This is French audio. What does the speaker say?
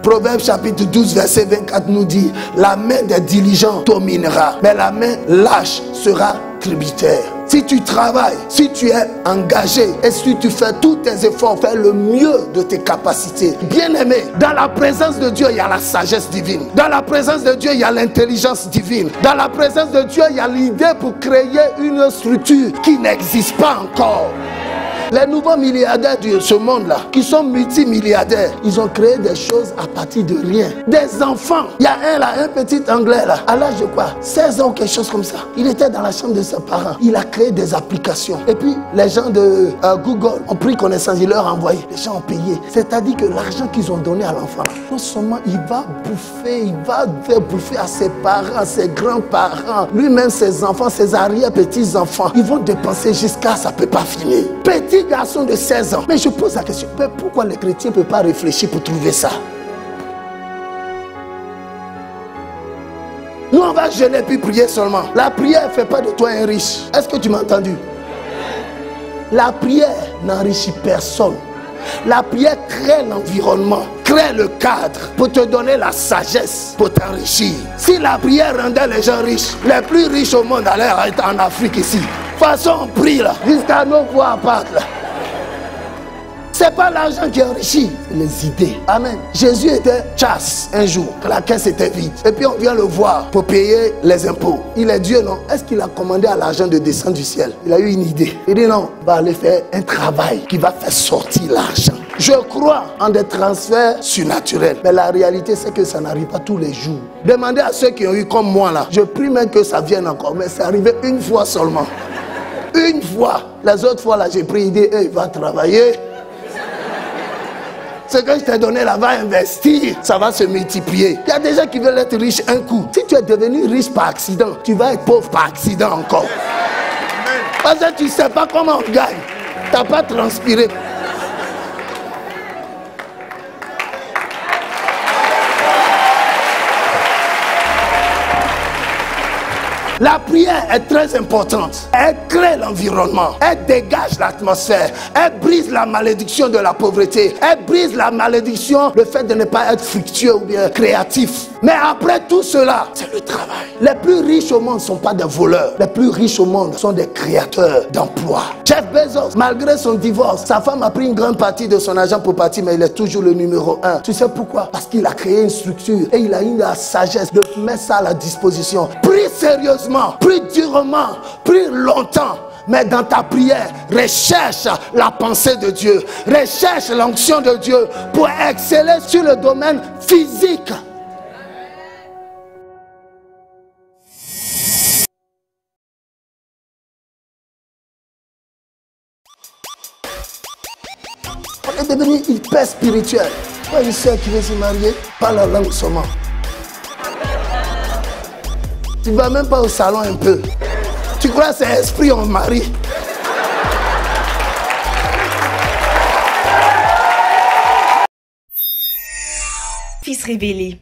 Proverbe chapitre 12 verset 24 nous dit: la main des diligents dominera, mais la main lâche sera tributaire. Si tu travailles, si tu es engagé et si tu fais tous tes efforts, fais le mieux de tes capacités. Bien-aimé, dans la présence de Dieu, il y a la sagesse divine. Dans la présence de Dieu, il y a l'intelligence divine. Dans la présence de Dieu, il y a l'idée pour créer une structure qui n'existe pas encore. Les nouveaux milliardaires de ce monde-là, qui sont multimilliardaires, ils ont créé des choses à partir de rien. Des enfants. Il y a un petit anglais là, à l'âge de quoi, 16 ans ou quelque chose comme ça. Il était dans la chambre de ses parents. Il a créé des applications. Et puis, les gens de Google ont pris connaissance, ils leur ont envoyé. Les gens ont payé. C'est-à-dire que l'argent qu'ils ont donné à l'enfant, non seulement il va faire bouffer à ses parents, à ses grands-parents, lui-même ses enfants, ses arrière-petits-enfants. Ils vont dépenser jusqu'à ça ne peut pas finir. Petit garçon de 16 ans. Mais je pose la question, pourquoi les chrétiens ne peuvent pas réfléchir pour trouver ça? Nous, on va jeûner puis prier seulement. La prière ne fait pas de toi un riche. Est-ce que tu m'as entendu? La prière n'enrichit personne. La prière crée l'environnement, crée le cadre pour te donner la sagesse pour t'enrichir. Si la prière rendait les gens riches, les plus riches au monde allaient être en Afrique ici. De toute façon, on prie là, jusqu'à nos voix partent là. C'est pas l'argent qui enrichit, c'est les idées. Amen. Jésus était chasse un jour, la caisse était vide. Et puis on vient le voir pour payer les impôts. Il est Dieu, non? Est-ce qu'il a commandé à l'argent de descendre du ciel? Il a eu une idée. Il dit non, on va aller faire un travail qui va faire sortir l'argent. Je crois en des transferts surnaturels. Mais la réalité, c'est que ça n'arrive pas tous les jours. Demandez à ceux qui ont eu comme moi là. Je prie même que ça vienne encore. Mais c'est arrivé une fois seulement. Une fois. Les autres fois là, j'ai pris l'idée, il va travailler. Ce que je t'ai donné là, va investir, ça va se multiplier. Il y a des gens qui veulent être riches un coup. Si tu es devenu riche par accident, tu vas être pauvre par accident encore. Parce que tu ne sais pas comment on gagne. Tu n'as pas transpiré. La prière est très importante. Elle crée l'environnement. Elle dégage l'atmosphère. Elle brise la malédiction de la pauvreté. Elle brise la malédiction, le fait de ne pas être fructueux ou bien créatif. Mais après tout cela, c'est le travail. Les plus riches au monde ne sont pas des voleurs. Les plus riches au monde sont des créateurs d'emplois. Jeff Bezos, malgré son divorce, sa femme a pris une grande partie de son argent pour partir, mais il est toujours le numéro 1. Tu sais pourquoi? Parce qu'il a créé une structure et il a eu la sagesse de mettre ça à la disposition. Prie sérieusement, prie durement, prie longtemps. Mais dans ta prière, recherche la pensée de Dieu. Recherche l'onction de Dieu pour exceller sur le domaine physique. On est devenu hyper spirituel. Moi, une soeur qui veut se marier, parle la langue seulement. Tu ne vas même pas au salon un peu. Tu crois que c'est esprit en mari? Fils révélé.